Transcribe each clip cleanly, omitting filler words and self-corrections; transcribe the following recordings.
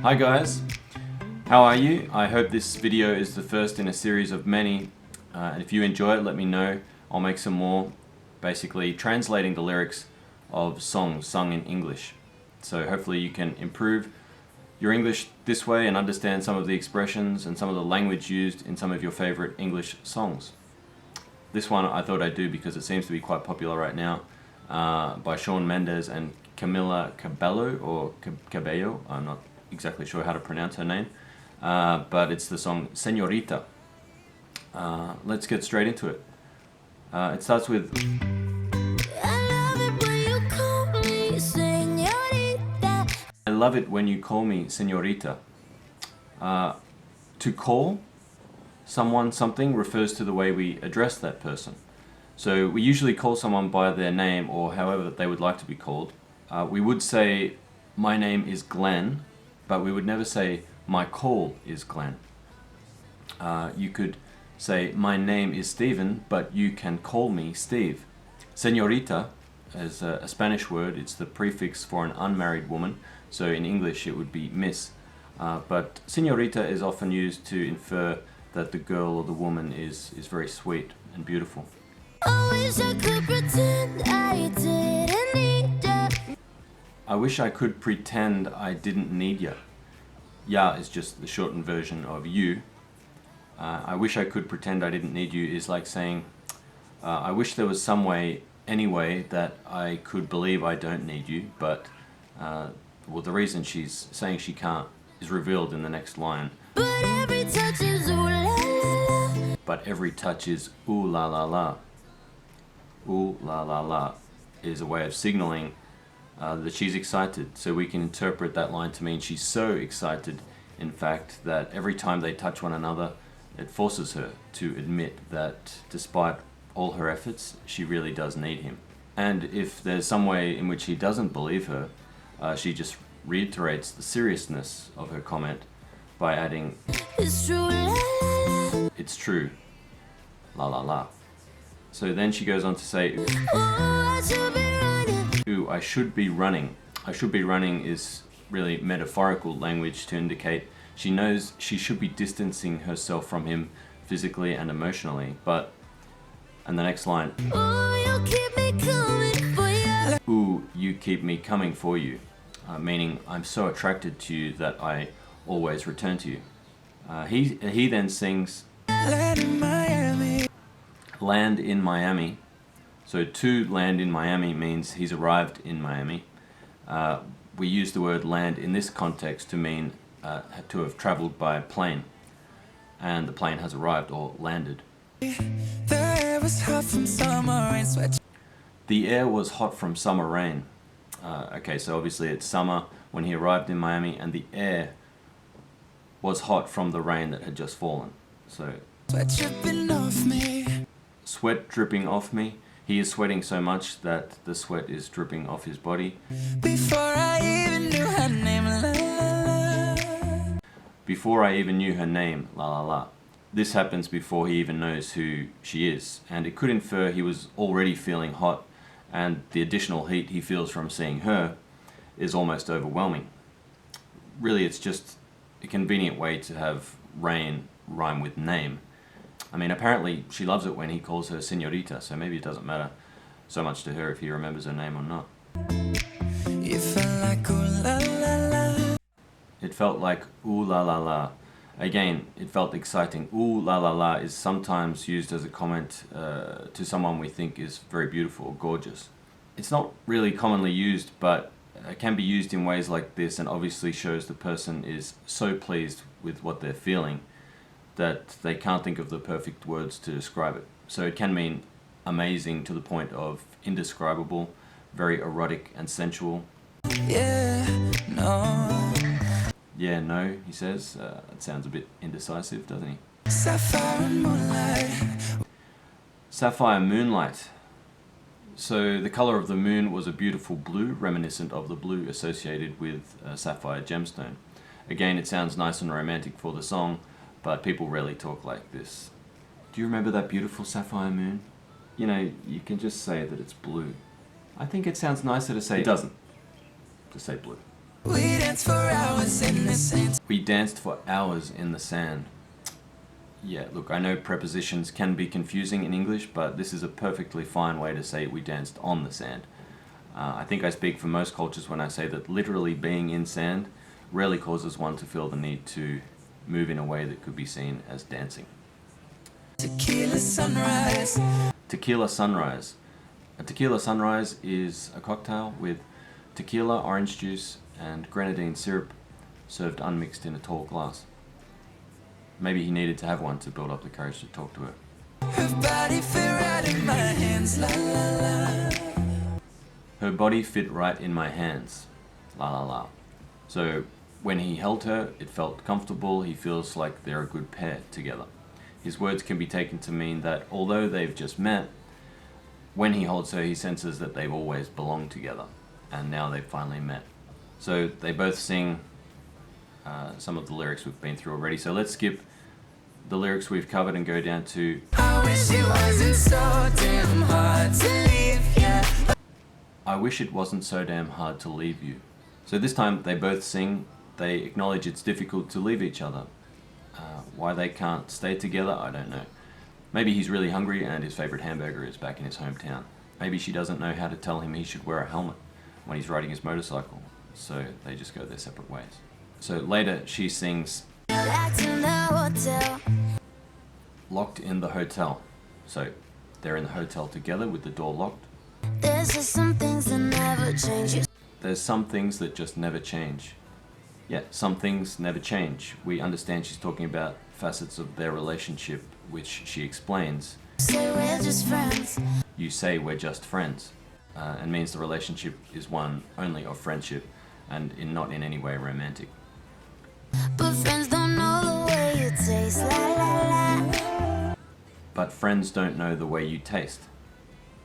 Hi guys, how are you? I hope this video is the first in a series of many, and if you enjoy it, let me know. I'll make some more, basically translating the lyrics of songs sung in English. So hopefully you can improve your English this way and understand some of the expressions and some of the language used in some of your favorite English songs. This one I thought I'd do because it seems to be quite popular right now, by Shawn Mendes and Camila Cabello, or Cabello, I'm not exactly sure how to pronounce her name, but it's the song Señorita. Let's get straight into it. It starts with I love it when you call me Señorita. To call someone something refers to the way we address that person. So we usually call someone by their name or however they would like to be called. We would say, my name is Glenn, but we would never say, my call is Glenn. You could say, my name is Stephen, but you can call me Steve. Señorita is a Spanish word. It's the prefix for an unmarried woman. So in English it would be miss. But señorita is often used to infer that the girl or the woman is very sweet and beautiful. I wish I could pretend I didn't need ya. Ya is just the shortened version of you. I wish I could pretend I didn't need you is like saying, I wish there was some way, any way, that I could believe I don't need you, but well, the reason she's saying she can't is revealed in the next line. But every touch is ooh la la la. But every touch is ooh la la la. Ooh la la la is a way of signaling that she's excited. So we can interpret that line to mean she's so excited, in fact, that every time they touch one another, it forces her to admit that despite all her efforts, she really does need him. And if there's some way in which he doesn't believe her, she just reiterates the seriousness of her comment by adding, it's true, la, la, la. It's true, la la la. So then she goes on to say, ooh, I should be running. I should be running is really metaphorical language to indicate she knows she should be distancing herself from him physically and emotionally, but, and the next line, ooh, you keep me coming for you. Meaning I'm so attracted to you that I always return to you. He then sings Land in Miami. So to land in Miami means he's arrived in Miami. We use the word land in this context to mean to have traveled by plane, and the plane has arrived or landed. The air was hot from summer rain. The air was hot from summer rain. Okay, so obviously it's summer when he arrived in Miami, and the air was hot from the rain that had just fallen. So sweat dripping off me. Sweat dripping off me. He is sweating so much that the sweat is dripping off his body. Before I even knew her name, la la la. Before I even knew her name, la la la. This happens before he even knows who she is, and it could infer he was already feeling hot, and the additional heat he feels from seeing her is almost overwhelming. Really, it's just a convenient way to have rain rhyme with name. I mean, apparently she loves it when he calls her Señorita, so maybe it doesn't matter so much to her if he remembers her name or not. It felt like ooh la la la. It felt like ooh la la la. Again, it felt exciting. Ooh la la la is sometimes used as a comment to someone we think is very beautiful or gorgeous. It's not really commonly used, but it can be used in ways like this, and obviously shows the person is so pleased with what they're feeling that they can't think of the perfect words to describe it. So it can mean amazing to the point of indescribable, very erotic and sensual. Yeah, no. Yeah, no, he says. It sounds a bit indecisive, doesn't he? Sapphire moonlight. Sapphire moonlight. So the color of the moon was a beautiful blue, reminiscent of the blue associated with a sapphire gemstone. Again, it sounds nice and romantic for the song, but people rarely talk like this. Do you remember that beautiful sapphire moon? You know, you can just say that it's blue. I think it sounds nicer to say it doesn't. To say blue. We danced for hours in the sand. We danced for hours in the sand. Yeah, look, I know prepositions can be confusing in English, but this is a perfectly fine way to say we danced on the sand. I think I speak for most cultures when I say that literally being in sand rarely causes one to feel the need to move in a way that could be seen as dancing. Tequila sunrise. Tequila sunrise. A tequila sunrise is a cocktail with tequila, orange juice, and grenadine syrup served unmixed in a tall glass. Maybe he needed to have one to build up the courage to talk to her. Her body fit right in my hands. La la la. Her body fit right in my hands. La la la. So when he held her, it felt comfortable. He feels like they're a good pair together. His words can be taken to mean that although they've just met, when he holds her, he senses that they've always belonged together, and now they've finally met. So they both sing some of the lyrics we've been through already. So let's skip the lyrics we've covered and go down to I wish it wasn't so damn hard to leave ya. I wish it wasn't so damn hard to leave you. So this time they both sing, they acknowledge it's difficult to leave each other. Why they can't stay together, I don't know. Maybe he's really hungry and his favorite hamburger is back in his hometown. Maybe she doesn't know how to tell him he should wear a helmet when he's riding his motorcycle, so they just go their separate ways. So later she sings Locked in the hotel. Locked in the hotel. So they're in the hotel together with the door locked. There's just some things that never change. There's some things that just never change. Yeah, some things never change. We understand she's talking about facets of their relationship, which she explains. Say we're just friends. You say we're just friends, and means the relationship is one only of friendship and not in any way romantic. But friends don't know the way you taste. La la la. But friends don't know the way you taste.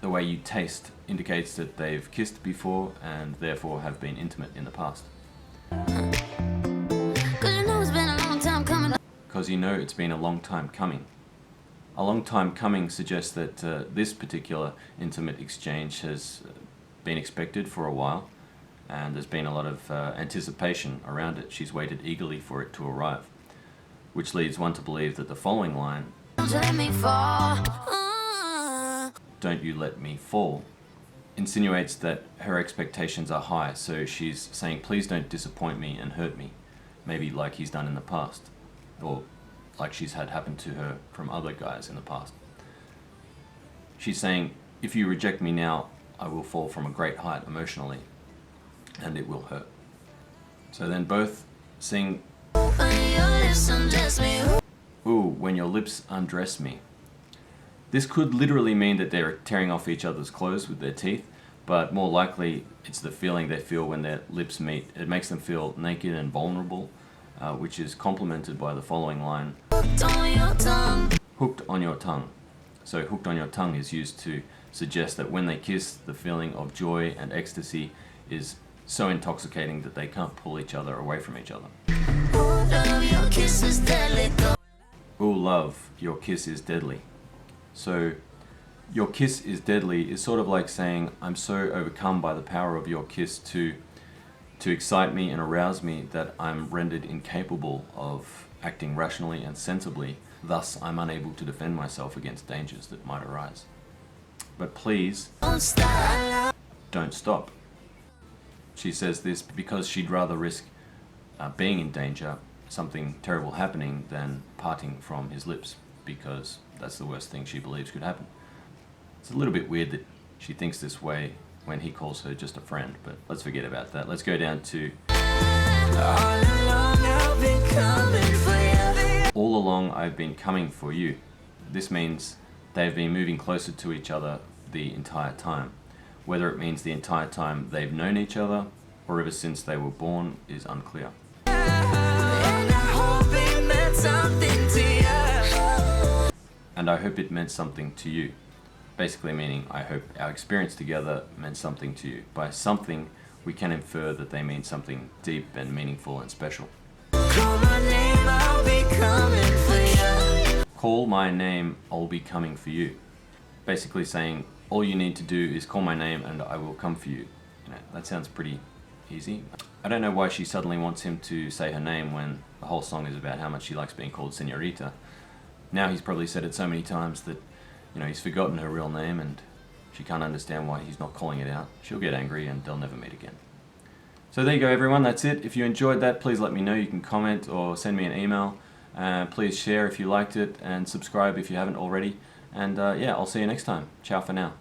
The way you taste indicates that they've kissed before and therefore have been intimate in the past. Cause you know it's been a long time coming. Because you know it's been a long time coming. A long time coming suggests that this particular intimate exchange has been expected for a while, and there's been a lot of anticipation around it. She's waited eagerly for it to arrive, which leads one to believe that the following line, Don't you let me fall. "Don't you let me fall," insinuates that her expectations are high, so she's saying, please don't disappoint me and hurt me, maybe like he's done in the past, or like she's had happen to her from other guys in the past. She's saying, if you reject me now, I will fall from a great height emotionally, and it will hurt. So then both sing, When your lips undress me. ooh, when your lips undress me. This could literally mean that they're tearing off each other's clothes with their teeth, but more likely it's the feeling they feel when their lips meet. It makes them feel naked and vulnerable, which is complemented by the following line, Hooked on your tongue. hooked on your tongue. So hooked on your tongue is used to suggest that when they kiss, the feeling of joy and ecstasy is so intoxicating that they can't pull each other away from each other. Oh, love, your kiss is deadly. Ooh, love, your kiss is deadly. So, your kiss is deadly is sort of like saying, I'm so overcome by the power of your kiss to excite me and arouse me that I'm rendered incapable of acting rationally and sensibly. Thus, I'm unable to defend myself against dangers that might arise. But please, Don't stop. don't stop. She says this because she'd rather risk being in danger, something terrible happening, than parting from his lips, because that's the worst thing she believes could happen. It's a little bit weird that she thinks this way when he calls her just a friend, but let's forget about that. Let's go down to All along I've been coming for you. all along I've been coming for you. This means they've been moving closer to each other the entire time. Whether it means the entire time they've known each other or ever since they were born is unclear. And I hope it meant something to you. And I hope it meant something to you. Basically meaning, I hope our experience together meant something to you. By something, we can infer that they mean something deep and meaningful and special. Call my name, I'll be coming for you. Call my name, I'll be coming for you. Basically saying, all you need to do is call my name and I will come for you. You know, that sounds pretty easy. I don't know why she suddenly wants him to say her name when the whole song is about how much she likes being called Señorita. Now he's probably said it so many times that, you know, he's forgotten her real name and she can't understand why he's not calling it out. She'll get angry and they'll never meet again. So there you go, everyone, that's it. If you enjoyed that, please let me know. You can comment or send me an email. Please share if you liked it and subscribe if you haven't already. And yeah, I'll see you next time. Ciao for now.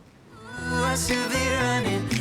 I should be running.